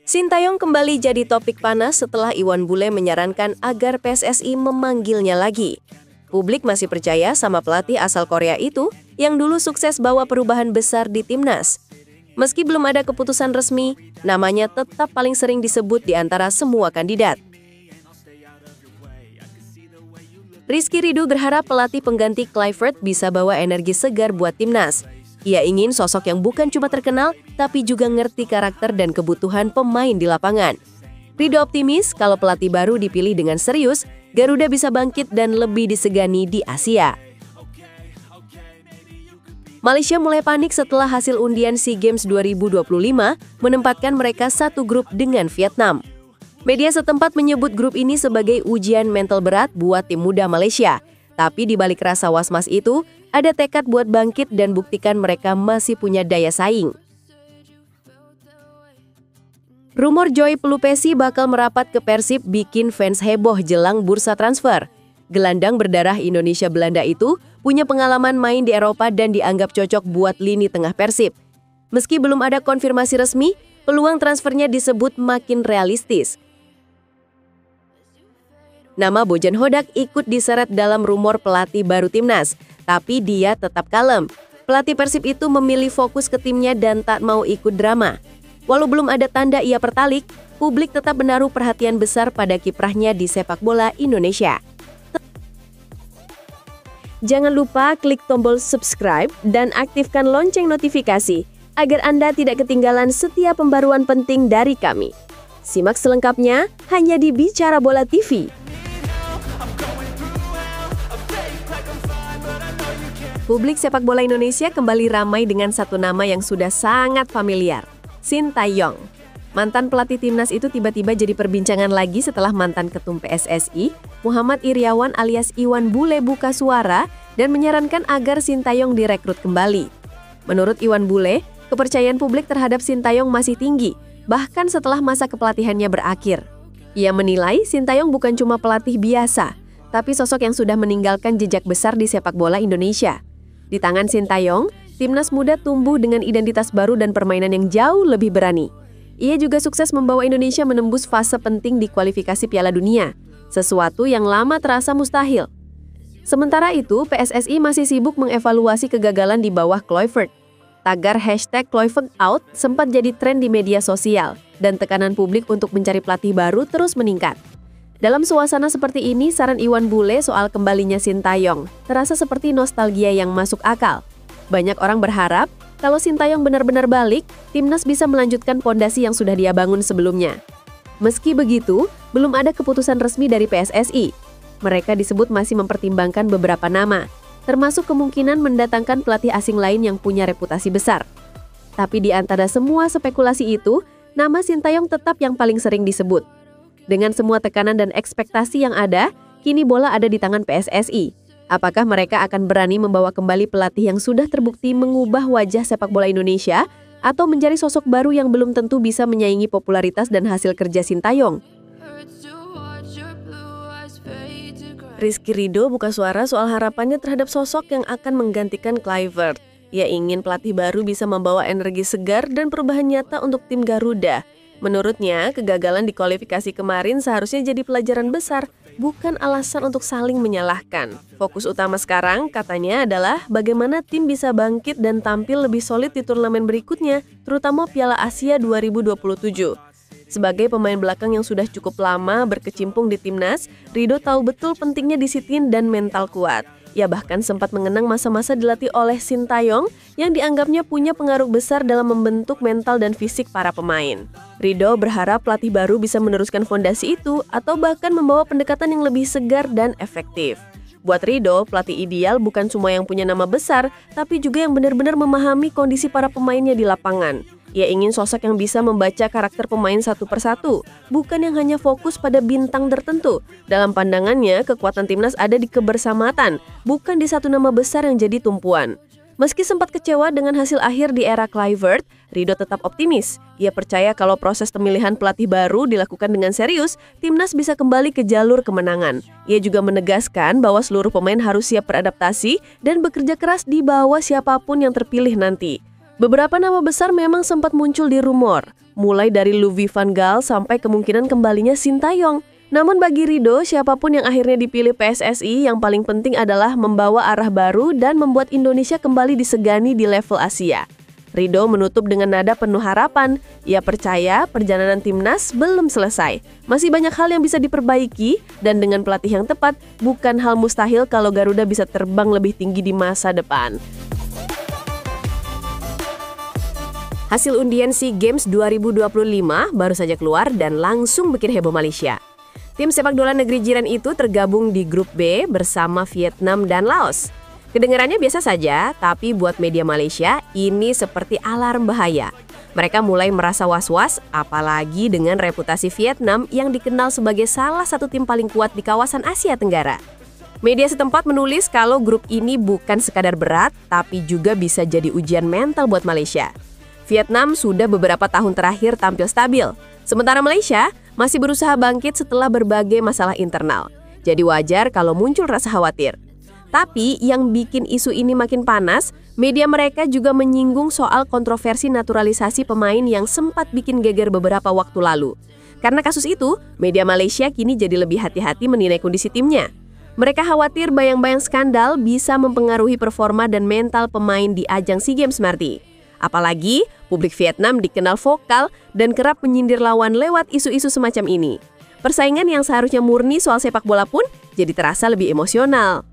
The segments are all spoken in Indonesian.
Sintayong kembali jadi topik panas setelah Iwan Bule menyarankan agar PSSI memanggilnya lagi. Publik masih percaya sama pelatih asal Korea itu yang dulu sukses bawa perubahan besar di timnas. Meski belum ada keputusan resmi, namanya tetap paling sering disebut di antara semua kandidat. Rizky Ridho berharap pelatih pengganti Kluivert bisa bawa energi segar buat timnas. Ia ingin sosok yang bukan cuma terkenal, tapi juga ngerti karakter dan kebutuhan pemain di lapangan. Ridho optimis kalau pelatih baru dipilih dengan serius, Garuda bisa bangkit dan lebih disegani di Asia. Malaysia mulai panik setelah hasil undian SEA Games 2025 menempatkan mereka satu grup dengan Vietnam. Media setempat menyebut grup ini sebagai ujian mental berat buat tim muda Malaysia. Tapi di balik rasa was-was itu, ada tekad buat bangkit dan buktikan mereka masih punya daya saing. Rumor Joy Pelupesi bakal merapat ke Persib bikin fans heboh jelang bursa transfer. Gelandang berdarah Indonesia-Belanda itu punya pengalaman main di Eropa dan dianggap cocok buat lini tengah Persib. Meski belum ada konfirmasi resmi, peluang transfernya disebut makin realistis. Nama Bojan Hodak ikut diseret dalam rumor pelatih baru timnas, tapi dia tetap kalem. Pelatih Persib itu memilih fokus ke timnya dan tak mau ikut drama. Walau belum ada tanda ia pertalik, publik tetap menaruh perhatian besar pada kiprahnya di sepak bola Indonesia. Jangan lupa klik tombol subscribe dan aktifkan lonceng notifikasi agar Anda tidak ketinggalan setiap pembaruan penting dari kami. Simak selengkapnya hanya di Bicara Bola TV. Publik sepak bola Indonesia kembali ramai dengan satu nama yang sudah sangat familiar, Sintayong. Mantan pelatih timnas itu tiba-tiba jadi perbincangan lagi setelah mantan ketum PSSI, Muhammad Iryawan alias Iwan Bule buka suara dan menyarankan agar Sintayong direkrut kembali. Menurut Iwan Bule, kepercayaan publik terhadap Sintayong masih tinggi, bahkan setelah masa kepelatihannya berakhir. Ia menilai Sintayong bukan cuma pelatih biasa, tapi sosok yang sudah meninggalkan jejak besar di sepak bola Indonesia. Di tangan Sintayong, timnas muda tumbuh dengan identitas baru dan permainan yang jauh lebih berani. Ia juga sukses membawa Indonesia menembus fase penting di kualifikasi Piala Dunia, sesuatu yang lama terasa mustahil. Sementara itu, PSSI masih sibuk mengevaluasi kegagalan di bawah Kluivert. Tagar #KluivertOut sempat jadi tren di media sosial, dan tekanan publik untuk mencari pelatih baru terus meningkat. Dalam suasana seperti ini, saran Iwan Bule soal kembalinya Sintayong terasa seperti nostalgia yang masuk akal. Banyak orang berharap kalau Sintayong benar-benar balik, timnas bisa melanjutkan fondasi yang sudah dia bangun sebelumnya. Meski begitu, belum ada keputusan resmi dari PSSI. Mereka disebut masih mempertimbangkan beberapa nama, termasuk kemungkinan mendatangkan pelatih asing lain yang punya reputasi besar. Tapi di antara semua spekulasi itu, nama Sintayong tetap yang paling sering disebut. Dengan semua tekanan dan ekspektasi yang ada, kini bola ada di tangan PSSI. Apakah mereka akan berani membawa kembali pelatih yang sudah terbukti mengubah wajah sepak bola Indonesia atau mencari sosok baru yang belum tentu bisa menyaingi popularitas dan hasil kerja Sintayong? Rizky Ridho buka suara soal harapannya terhadap sosok yang akan menggantikan Kluivert. Ia ingin pelatih baru bisa membawa energi segar dan perubahan nyata untuk tim Garuda. Menurutnya, kegagalan di kualifikasi kemarin seharusnya jadi pelajaran besar, bukan alasan untuk saling menyalahkan. Fokus utama sekarang, katanya, adalah bagaimana tim bisa bangkit dan tampil lebih solid di turnamen berikutnya, terutama Piala Asia 2027. Sebagai pemain belakang yang sudah cukup lama berkecimpung di timnas, Ridho tahu betul pentingnya disiplin dan mental kuat. Ia bahkan sempat mengenang masa-masa dilatih oleh Sintayong yang dianggapnya punya pengaruh besar dalam membentuk mental dan fisik para pemain. Ridho berharap pelatih baru bisa meneruskan fondasi itu atau bahkan membawa pendekatan yang lebih segar dan efektif. Buat Ridho, pelatih ideal bukan cuma yang punya nama besar, tapi juga yang benar-benar memahami kondisi para pemainnya di lapangan. Ia ingin sosok yang bisa membaca karakter pemain satu persatu, bukan yang hanya fokus pada bintang tertentu. Dalam pandangannya, kekuatan timnas ada di kebersamaan, bukan di satu nama besar yang jadi tumpuan. Meski sempat kecewa dengan hasil akhir di era Kluivert, Ridho tetap optimis. Ia percaya kalau proses pemilihan pelatih baru dilakukan dengan serius, timnas bisa kembali ke jalur kemenangan. Ia juga menegaskan bahwa seluruh pemain harus siap beradaptasi dan bekerja keras di bawah siapapun yang terpilih nanti. Beberapa nama besar memang sempat muncul di rumor, mulai dari Louis van Gaal sampai kemungkinan kembalinya Sintayong. Namun bagi Ridho, siapapun yang akhirnya dipilih PSSI, yang paling penting adalah membawa arah baru dan membuat Indonesia kembali disegani di level Asia. Ridho menutup dengan nada penuh harapan. Ia percaya perjalanan timnas belum selesai. Masih banyak hal yang bisa diperbaiki dan dengan pelatih yang tepat, bukan hal mustahil kalau Garuda bisa terbang lebih tinggi di masa depan. Hasil undian SEA Games 2025 baru saja keluar dan langsung bikin heboh Malaysia. Tim sepak bola negeri jiran itu tergabung di grup B bersama Vietnam dan Laos. Kedengarannya biasa saja, tapi buat media Malaysia, ini seperti alarm bahaya. Mereka mulai merasa was-was, apalagi dengan reputasi Vietnam yang dikenal sebagai salah satu tim paling kuat di kawasan Asia Tenggara. Media setempat menulis kalau grup ini bukan sekadar berat, tapi juga bisa jadi ujian mental buat Malaysia. Vietnam sudah beberapa tahun terakhir tampil stabil, sementara Malaysia masih berusaha bangkit setelah berbagai masalah internal. Jadi wajar kalau muncul rasa khawatir. Tapi yang bikin isu ini makin panas, media mereka juga menyinggung soal kontroversi naturalisasi pemain yang sempat bikin geger beberapa waktu lalu. Karena kasus itu, media Malaysia kini jadi lebih hati-hati menilai kondisi timnya. Mereka khawatir bayang-bayang skandal bisa mempengaruhi performa dan mental pemain di ajang SEA Games nanti. Apalagi, publik Vietnam dikenal vokal dan kerap menyindir lawan lewat isu-isu semacam ini. Persaingan yang seharusnya murni soal sepak bola pun jadi terasa lebih emosional.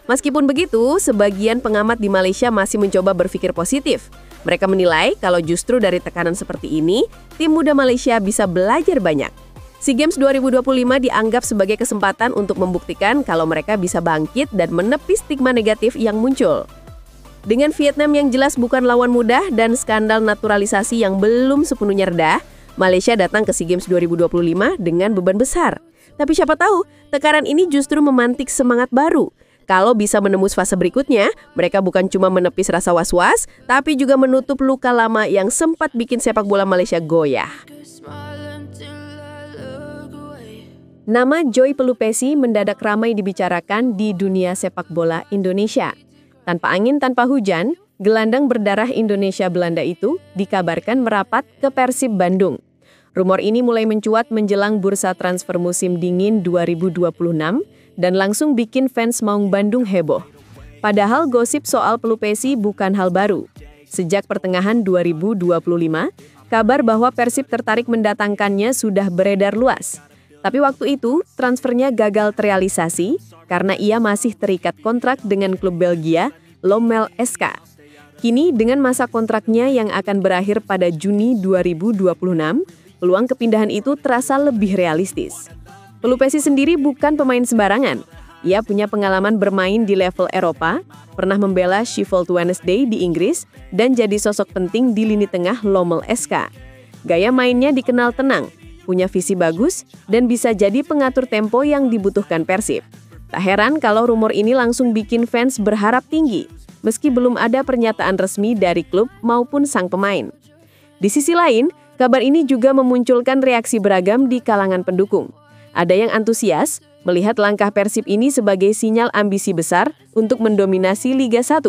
Meskipun begitu, sebagian pengamat di Malaysia masih mencoba berpikir positif. Mereka menilai kalau justru dari tekanan seperti ini, tim muda Malaysia bisa belajar banyak. SEA Games 2025 dianggap sebagai kesempatan untuk membuktikan kalau mereka bisa bangkit dan menepis stigma negatif yang muncul. Dengan Vietnam yang jelas bukan lawan mudah dan skandal naturalisasi yang belum sepenuhnya reda, Malaysia datang ke SEA Games 2025 dengan beban besar. Tapi siapa tahu, tekanan ini justru memantik semangat baru. Kalau bisa menembus fase berikutnya, mereka bukan cuma menepis rasa was-was, tapi juga menutup luka lama yang sempat bikin sepak bola Malaysia goyah. Nama Joy Pelupesi mendadak ramai dibicarakan di dunia sepak bola Indonesia. Tanpa angin, tanpa hujan, gelandang berdarah Indonesia Belanda itu dikabarkan merapat ke Persib Bandung. Rumor ini mulai mencuat menjelang bursa transfer musim dingin 2026, dan langsung bikin fans Maung Bandung heboh. Padahal gosip soal Pelupesi bukan hal baru. Sejak pertengahan 2025, kabar bahwa Persib tertarik mendatangkannya sudah beredar luas. Tapi waktu itu, transfernya gagal terrealisasi karena ia masih terikat kontrak dengan klub Belgia, Lommel SK. Kini dengan masa kontraknya yang akan berakhir pada Juni 2026, peluang kepindahan itu terasa lebih realistis. Pelupesi sendiri bukan pemain sembarangan. Ia punya pengalaman bermain di level Eropa, pernah membela Sheffield Wednesday di Inggris, dan jadi sosok penting di lini tengah Lommel SK. Gaya mainnya dikenal tenang, punya visi bagus, dan bisa jadi pengatur tempo yang dibutuhkan Persib. Tak heran kalau rumor ini langsung bikin fans berharap tinggi, meski belum ada pernyataan resmi dari klub maupun sang pemain. Di sisi lain, kabar ini juga memunculkan reaksi beragam di kalangan pendukung. Ada yang antusias melihat langkah Persib ini sebagai sinyal ambisi besar untuk mendominasi Liga 1.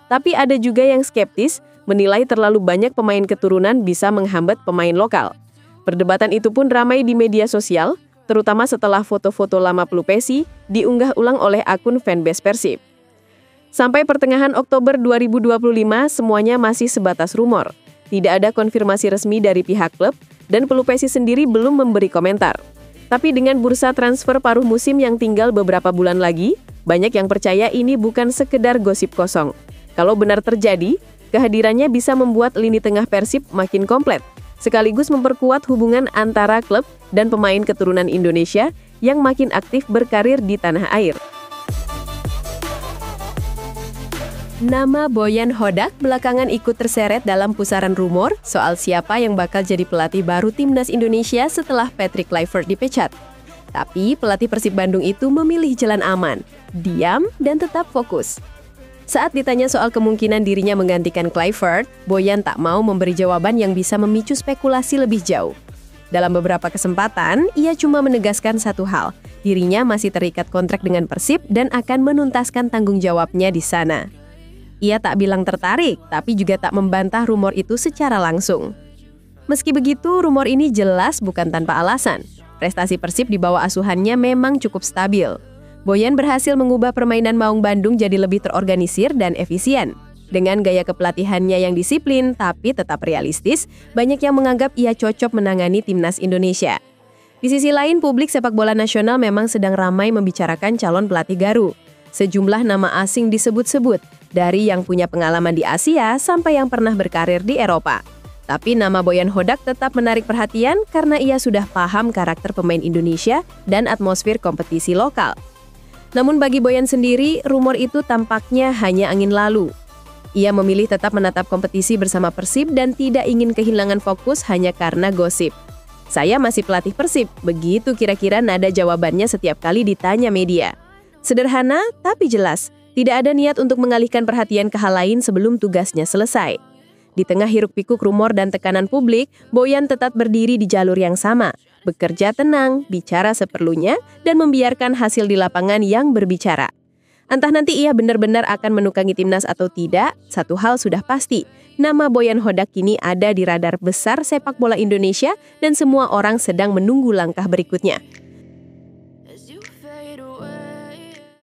Tapi ada juga yang skeptis menilai terlalu banyak pemain keturunan bisa menghambat pemain lokal. Perdebatan itu pun ramai di media sosial, terutama setelah foto-foto lama Pelupesi diunggah ulang oleh akun fanbase Persib. Sampai pertengahan Oktober 2025, semuanya masih sebatas rumor. Tidak ada konfirmasi resmi dari pihak klub dan Pelupesi sendiri belum memberi komentar. Tapi dengan bursa transfer paruh musim yang tinggal beberapa bulan lagi, banyak yang percaya ini bukan sekedar gosip kosong. Kalau benar terjadi, kehadirannya bisa membuat lini tengah Persib makin komplit, sekaligus memperkuat hubungan antara klub dan pemain keturunan Indonesia yang makin aktif berkarir di tanah air. Nama Boyan Hodak belakangan ikut terseret dalam pusaran rumor soal siapa yang bakal jadi pelatih baru timnas Indonesia setelah Patrick Kluivert dipecat. Tapi pelatih Persib Bandung itu memilih jalan aman, diam dan tetap fokus. Saat ditanya soal kemungkinan dirinya menggantikan Kluivert, Boyan tak mau memberi jawaban yang bisa memicu spekulasi lebih jauh. Dalam beberapa kesempatan, ia cuma menegaskan satu hal, dirinya masih terikat kontrak dengan Persib dan akan menuntaskan tanggung jawabnya di sana. Ia tak bilang tertarik, tapi juga tak membantah rumor itu secara langsung. Meski begitu, rumor ini jelas bukan tanpa alasan. Prestasi Persib di bawah asuhannya memang cukup stabil. Boyan berhasil mengubah permainan Maung Bandung jadi lebih terorganisir dan efisien. Dengan gaya kepelatihannya yang disiplin tapi tetap realistis, banyak yang menganggap ia cocok menangani timnas Indonesia. Di sisi lain, publik sepak bola nasional memang sedang ramai membicarakan calon pelatih Garuda. Sejumlah nama asing disebut-sebut, dari yang punya pengalaman di Asia sampai yang pernah berkarir di Eropa. Tapi nama Boyan Hodak tetap menarik perhatian karena ia sudah paham karakter pemain Indonesia dan atmosfer kompetisi lokal. Namun bagi Boyan sendiri, rumor itu tampaknya hanya angin lalu. Ia memilih tetap menatap kompetisi bersama Persib dan tidak ingin kehilangan fokus hanya karena gosip. Saya masih pelatih Persib, begitu kira-kira nada jawabannya setiap kali ditanya media. Sederhana tapi jelas, tidak ada niat untuk mengalihkan perhatian ke hal lain sebelum tugasnya selesai. Di tengah hiruk-pikuk rumor dan tekanan publik, Boyan tetap berdiri di jalur yang sama, bekerja tenang, bicara seperlunya, dan membiarkan hasil di lapangan yang berbicara. Entah nanti ia benar-benar akan menukangi timnas atau tidak, satu hal sudah pasti, nama Boyan Hodak kini ada di radar besar sepak bola Indonesia dan semua orang sedang menunggu langkah berikutnya.